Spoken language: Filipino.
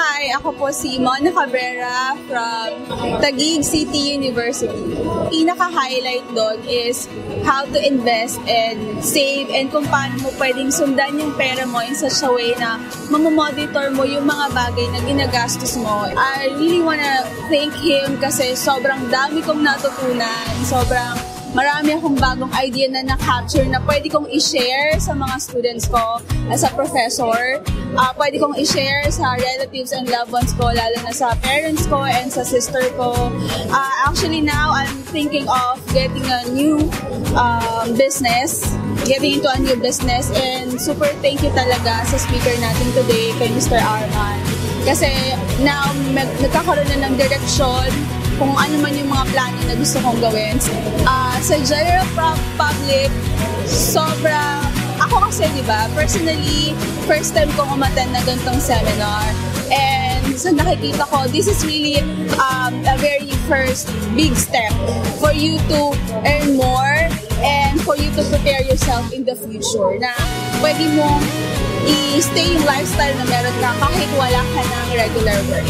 Hi, ako po si Mona Cabrera from Taguig City University. Pinaka-highlight doon is how to invest and save and kung paano mo pwedeng sundan yung pera mo in such a way na mamamonitor mo yung mga bagay na ginagastos mo. I really wanna thank him kasi sobrang dami kong natutunan, marami akong bagong idea na na-capture na pwede kong i-share sa mga students ko as a professor. Pwede kong i-share sa relatives and loved ones ko, lalo na sa parents ko and sa sister ko. Actually now, I'm thinking of getting a new business, and super thank you talaga sa speaker natin today, kay Mr. Arman. Kasi now, nagkakaroon na ng direksyon kung ano man yung mga plano na gusto kong gawin. Sa general public, ako kasi, di ba, personally, first time kong umattend na ganitong seminar. And so nakikita ko, this is really a very first big step for you to earn more and for you to prepare yourself in the future na pwede mong i-stay yung lifestyle na meron ka kahit wala ka ng regular work.